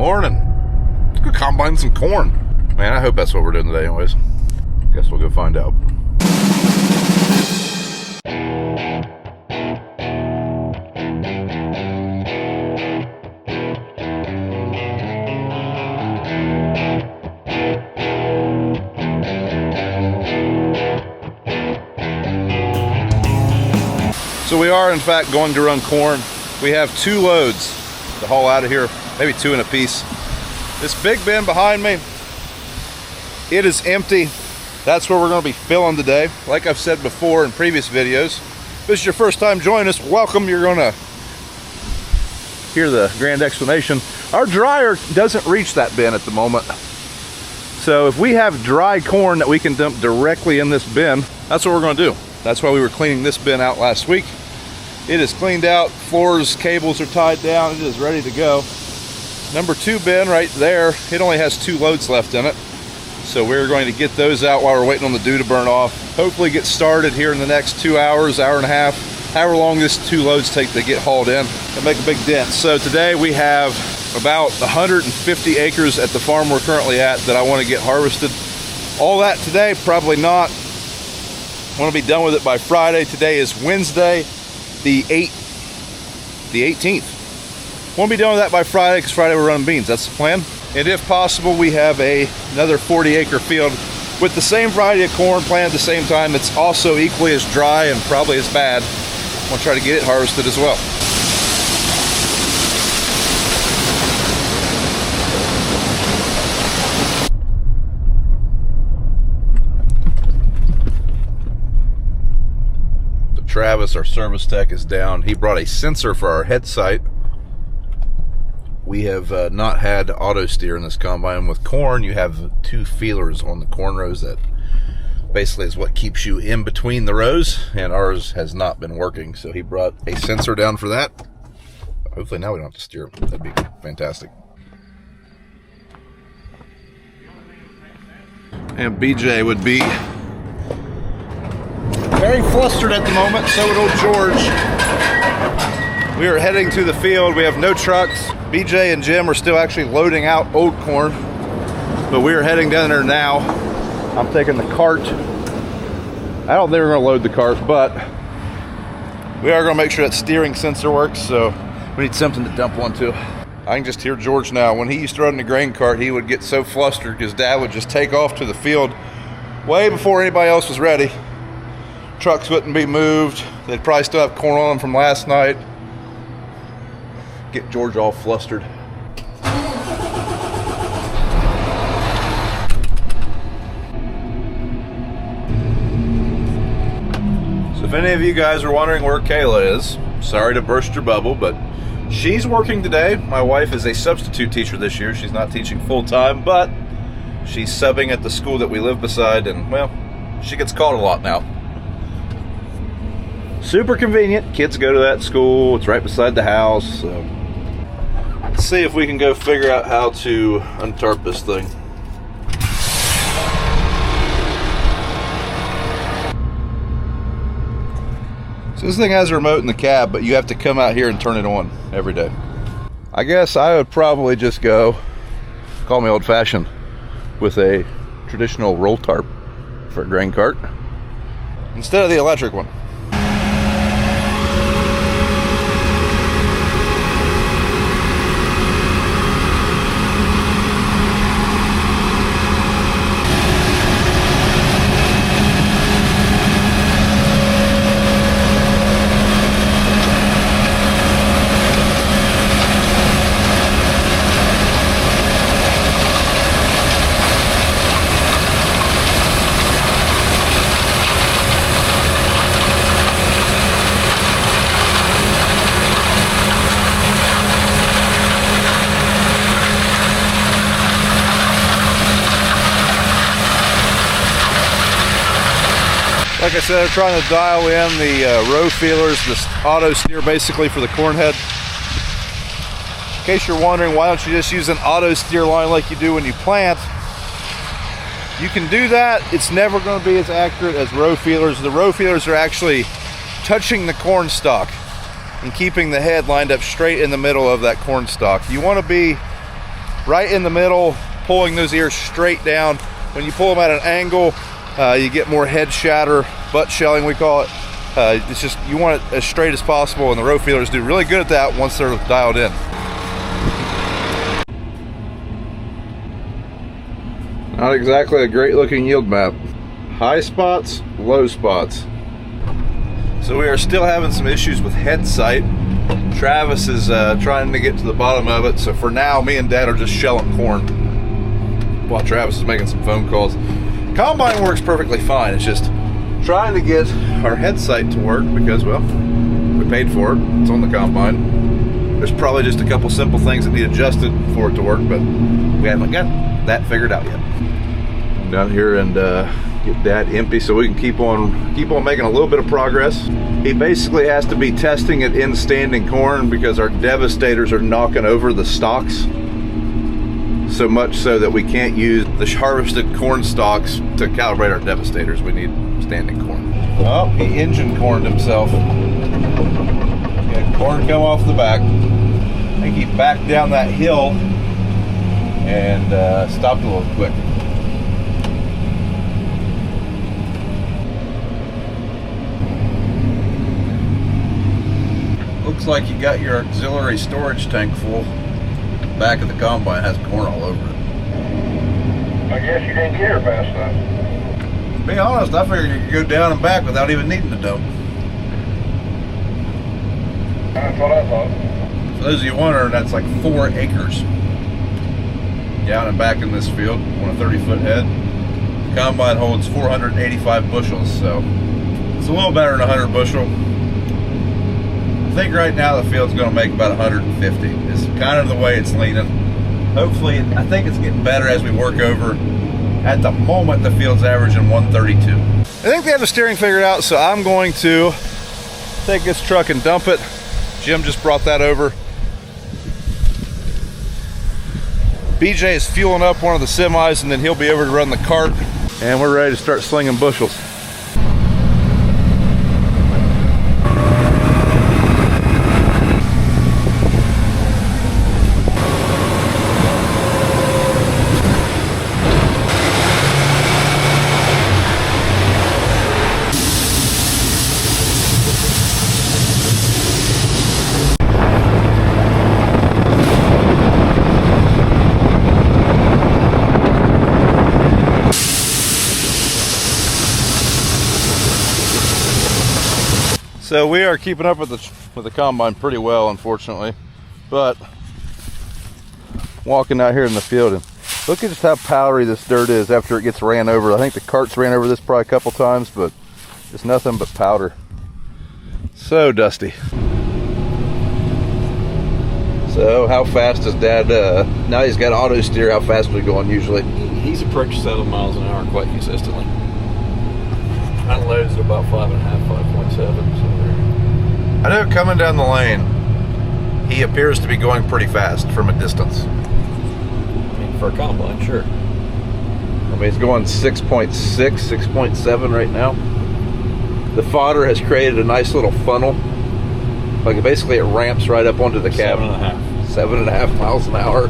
Morning. Let's go combine some corn. Man, I hope that's what we're doing today anyways. Guess we'll go find out. So we are in fact going to run corn. We have 2 loads to haul out of here, maybe 2 in a piece. This big bin behind me, it is empty. That's where we're going to be filling today. Like I've said before in previous videos, if this is your first time joining us, welcome. You're going to hear the grand explanation. Our dryer doesn't reach that bin at the moment. So if we have dry corn that we can dump directly in this bin, that's what we're going to do. That's why we were cleaning this bin out last week. It is cleaned out, floors, cables are tied down, it is ready to go. Number 2 bin right there, it only has 2 loads left in it. So we're going to get those out while we're waiting on the dew to burn off. Hopefully get started here in the next 2 hours, hour and a half, however long this 2 loads take to get hauled in and make a big dent. So today we have about 150 acres at the farm we're currently at that I want to get harvested. All that today, probably not. I want to be done with it by Friday. Today is Wednesday, the 18th. Won't be done with that by Friday because Friday we're running beans. That's the plan. And if possible, we have another 40-acre field with the same variety of corn planted at the same time. It's also equally as dry and probably as bad. I want to try to get it harvested as well. Travis, our service tech, is down. He brought a sensor for our head sight. We have not had auto steer in this combine. With corn, you have 2 feelers on the corn rows that basically is what keeps you in between the rows, and ours has not been working. So he brought a sensor down for that. Hopefully now we don't have to steer. That'd be fantastic. And BJ would be very flustered at the moment, so would old George. We are heading to the field. We have no trucks. BJ and Jim are still actually loading out old corn, but we are heading down there now. I'm taking the cart. I don't think we're going to load the cart, but we are going to make sure that steering sensor works, so we need something to dump onto. I can just hear George now. When he used to run the grain cart, he would get so flustered because Dad would just take off to the field way before anybody else was ready. Trucks wouldn't be moved. They'd probably still have corn on them from last night. Get George all flustered. So if any of you guys are wondering where Kayla is, sorry to burst your bubble, but she's working today. My wife is a substitute teacher this year. She's not teaching full-time, but she's subbing at the school that we live beside, and well, she gets called a lot now. Super convenient. Kids go to that school. It's right beside the house. So let's see if we can go figure out how to untarp this thing. So this thing has a remote in the cab, but you have to come out here and turn it on every day. I guess I would probably just go, call me old-fashioned, with a traditional roll tarp for a grain cart instead of the electric one. Like I said, I'm trying to dial in the row feelers, this auto steer basically for the corn head. In case you're wondering, why don't you just use an auto steer line like you do when you plant? You can do that. It's never going to be as accurate as row feelers. The row feelers are actually touching the corn stalk and keeping the head lined up straight in the middle of that corn stalk. You want to be right in the middle, pulling those ears straight down. When you pull them at an angle, you get more head shatter, butt shelling we call it. It's just, you want it as straight as possible, and the row feelers do really good at that once they're dialed in. Not exactly a great looking yield map. High spots, low spots. So we are still having some issues with head sight. Travis is trying to get to the bottom of it, so for now me and Dad are just shelling corn while Travis is making some phone calls. Combine works perfectly fine. It's just trying to get our head sight to work because, well, we paid for it. It's on the combine. There's probably just a couple simple things that need adjusted for it to work, but we haven't got that figured out yet. I'm down here and get Dad empty so we can keep on making a little bit of progress. He basically has to be testing it in standing corn because our devastators are knocking over the stalks, so much so that we can't use the harvested corn stalks to calibrate our devastators. We need standing corn. Oh, he engine corned himself. He had corn come off the back. I think he backed down that hill and stopped a little quick. Looks like you got your auxiliary storage tank full. The back of the combine has corn all over it. I guess you didn't get her fast enough. To be honest, I figured you could go down and back without even needing to dump. That's what I thought. For those of you wondering, that's like 4 acres down and back in this field on a 30-foot head. The combine holds 485 bushels, so it's a little better than 100 bushel. I think right now the field's going to make about 150. It's kind of the way it's leaning. Hopefully, I think it's getting better as we work over. At the moment, the field's averaging 132. I think they have the steering figured out, so I'm going to take this truck and dump it. Jim just brought that over. BJ is fueling up one of the semis, and then he'll be over to run the cart. And we're ready to start slinging bushels. So we are keeping up with the combine pretty well, unfortunately, but walking out here in the field and look at just how powdery this dirt is after it gets ran over. I think the carts ran over this probably a couple times, but it's nothing but powder. So dusty. So how fast does Dad, now he's got auto steer, how fast are we going usually? He's approached 7 miles an hour quite consistently. Unloads at about 5.5, 5.7. So I know coming down the lane, he appears to be going pretty fast from a distance. I mean, for a combine, sure. I mean, he's going 6.6, 6.7 right now. The fodder has created a nice little funnel. Like basically it ramps right up onto the cab. 7.5. 7.5 miles an hour.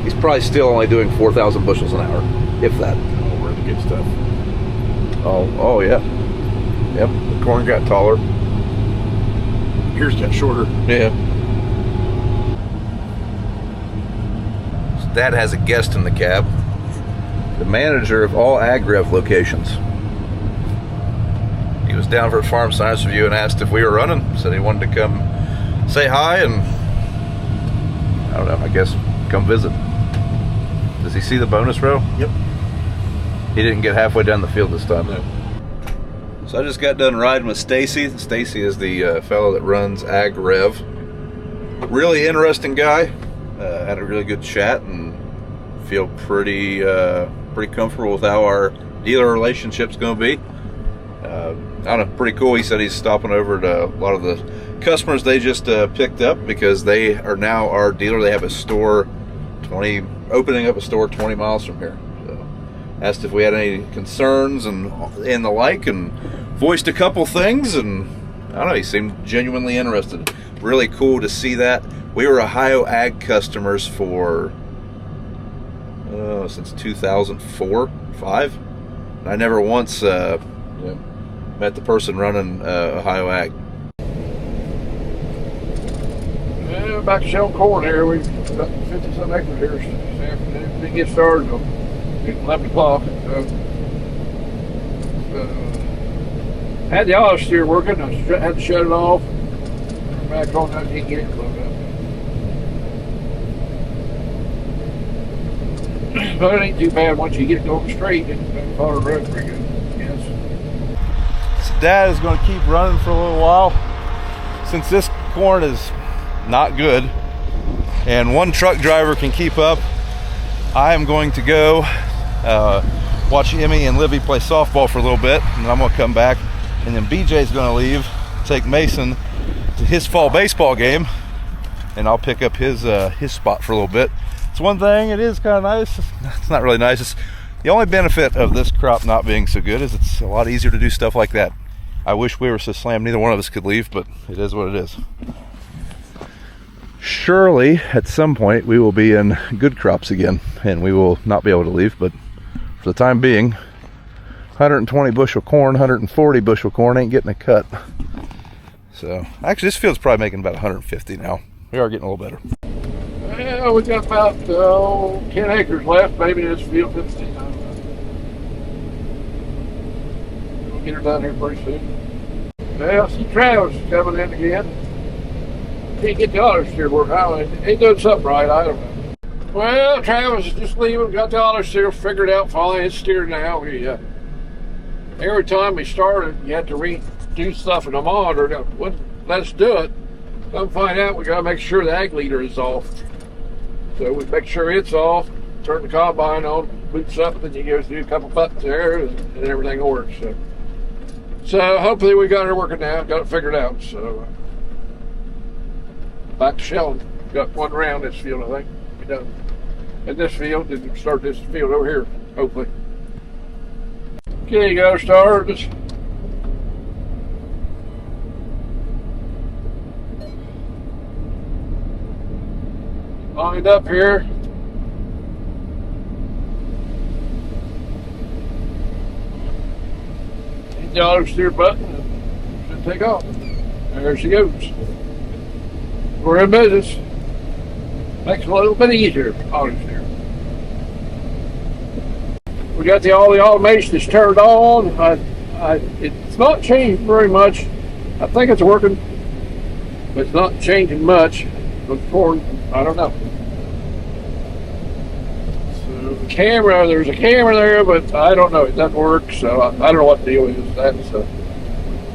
He's probably still only doing 4,000 bushels an hour, if that. Oh, we're the good stuff. Oh yeah. Yep, the corn got taller. Yours got shorter. Yeah. So Dad has a guest in the cab. The manager of all AgRev locations. He was down for a farm science review and asked if we were running. Said he wanted to come say hi and, I don't know, I guess come visit. Does he see the bonus row? Yep. He didn't get halfway down the field this time. No. So I just got done riding with Stacy. Stacy is the fellow that runs AgRev. Really interesting guy. Had a really good chat and feel pretty comfortable with how our dealer relationship's going to be. I don't know, pretty cool. He said he's stopping over to a lot of the customers they just picked up because they are now our dealer. They have a store opening up a store 20 miles from here. Asked if we had any concerns and the like, and voiced a couple things, and I don't know, he seemed genuinely interested. Really cool to see that. We were Ohio Ag customers for since 2004, 5. And I never once met the person running Ohio Ag. Yeah, back to selling corn here. We've got 50-some acres here this afternoon. Didn't get started until 11 o'clock. Had the olive steer working. I had to shut it off. Back on that, didn't get it plugged up. But it ain't too bad once you get it going straight. It's follow the road pretty good. Yes. So Dad is going to keep running for a little while since this corn is not good and one truck driver can keep up. I am going to go watch Emmy and Livy play softball for a little bit, and then I'm going to come back, and then BJ's going to leave, take Mason to his fall baseball game, and I'll pick up his spot for a little bit. It's one thing, it is kind of nice. It's not really nice. It's the only benefit of this crop not being so good is it's a lot easier to do stuff like that. I wish we were so slammed neither one of us could leave, but it is what it is. Surely at some point we will be in good crops again and we will not be able to leave, but for the time being, 120 bushel corn, 140 bushel corn ain't getting a cut. So actually this field's probably making about 150 now. We are getting a little better. Well, we got about 10 acres left, maybe this field 15. I don't know. We'll get her done here pretty soon. Well, see Travis is coming in again. Can't get the auto steer working. He doing something right, I don't know. Well, Travis is just leaving, got the auto steer figured out finally. It's steered now. Every time we started, you had to redo stuff in the monitor. That wouldn't let us do it. Come find out, we got to make sure the ag leader is off. So we make sure it's off, turn the combine on, boots up, and then you go through a couple buttons there, and everything works. So hopefully we got her working now, got it figured out. So back to shelling. Got one round this field, I think. We done. And this field, then start this field over here, hopefully. Okay, you go, start. Lined up here. Hit the auto steer button and should take off. There she goes. We're in business. Makes it a little bit easier, auto steer. We got all the automation is turned on. It's not changed very much. I think it's working, but it's not changing much. Before, I don't know. So the camera, there's a camera there, but I don't know. It doesn't work, so I don't know what the deal is with that. So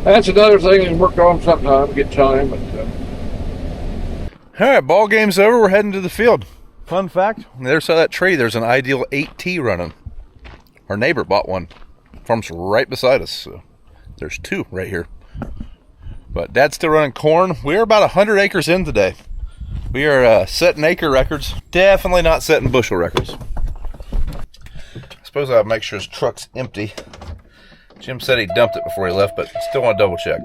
that's another thing to work on sometime, get time. But all right, ball game's over. We're heading to the field. Fun fact: on the other side of that tree, there's an Ideal 8T running. Our neighbor bought one. Farm's right beside us. So there's two right here. But Dad's still running corn. We're about 100 acres in today. We are setting acre records. Definitely not setting bushel records. I suppose I'll make sure his truck's empty. Jim said he dumped it before he left, but still want to double check.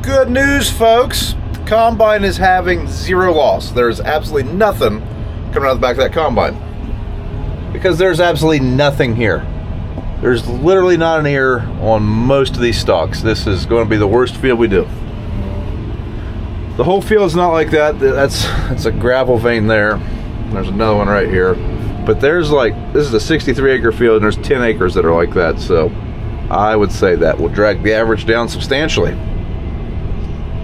Good news, folks. The combine is having zero loss. There's absolutely nothing coming out of the back of that combine. Because there's absolutely nothing here. There's literally not an ear on most of these stalks. This is going to be the worst field we do. The whole field is not like that. That's a gravel vein there. There's another one right here. But there's this is a 63 acre field and there's 10 acres that are like that. So I would say that will drag the average down substantially.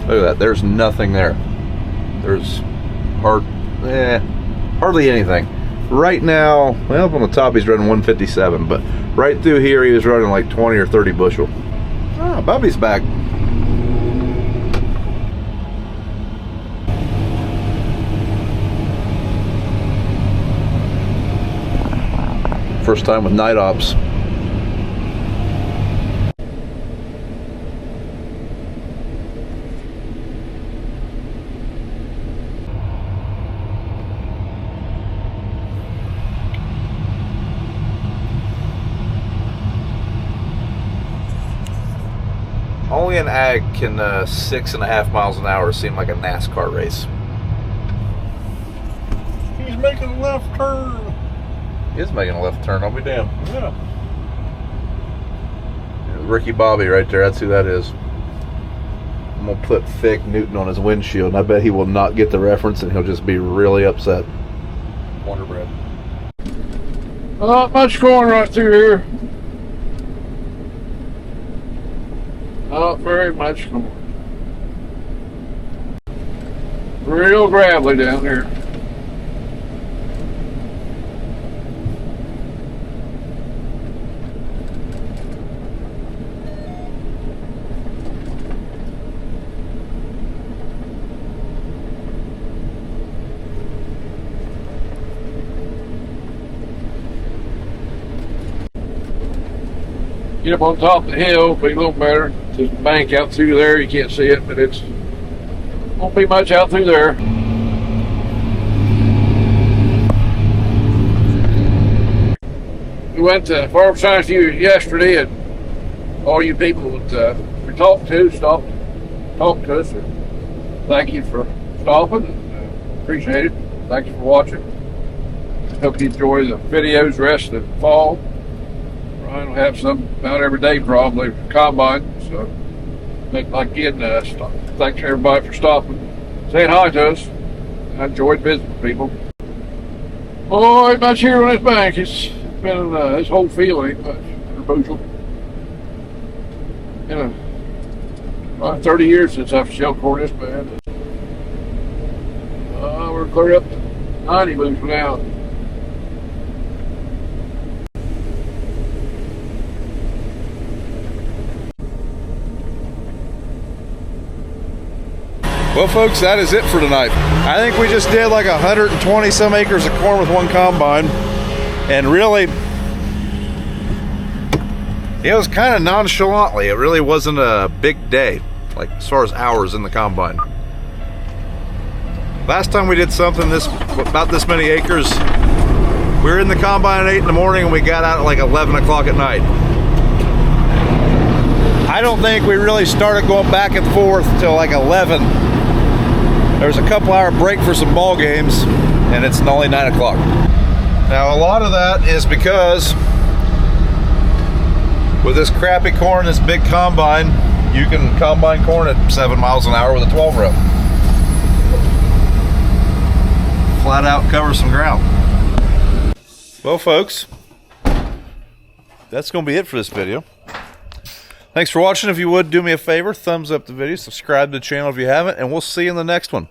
Look at that. There's nothing there. There's hardly anything. Right now, well, on the top he's running 157, but right through here he was running like 20 or 30 bushel. Ah, Bubby's back. First time with night ops. Only in ag can 6.5 miles an hour seem like a NASCAR race? He's making a left turn. He is making a left turn, I'll be damned. Yeah. Ricky Bobby right there, that's who that is. I'm gonna put thick Newton on his windshield, and I bet he will not get the reference, and he'll just be really upset. Wonder Bread. Not much corn right through here. Not very much corn. Real gravelly down here. Get up on top of the hill, be a little better. There's a bank out through there, you can't see it, but it's won't be much out through there. We went to Farm Science View yesterday, and all you people that we talked to stopped, talked to us. Thank you for stopping. Appreciate it. Thanks for watching. Hope you enjoy the videos the rest of the fall. Ryan will have some about every day probably combine, so like getting thanks everybody for stopping, saying hi to us. I enjoyed visiting people. Oh, ain't much here on this bank. It's been this whole field ain't much. Bushel. About 30 years since I've shelled corn this bad. We're clear up to 90 bushel now. Well, folks, that is it for tonight. I think we just did like 120 some acres of corn with one combine, and really, it was kind of nonchalantly. It really wasn't a big day, like as far as hours in the combine. Last time we did something about this many acres, we were in the combine at 8 in the morning and we got out at like 11 o'clock at night. I don't think we really started going back and forth till like 11. There was a couple hour break for some ball games, and it's only 9 o'clock. Now, a lot of that is because with this crappy corn, this big combine, you can combine corn at 7 miles an hour with a 12 row. Flat out cover some ground. Well, folks, that's going to be it for this video. Thanks for watching. If you would, do me a favor, thumbs up the video, subscribe to the channel if you haven't, and we'll see you in the next one.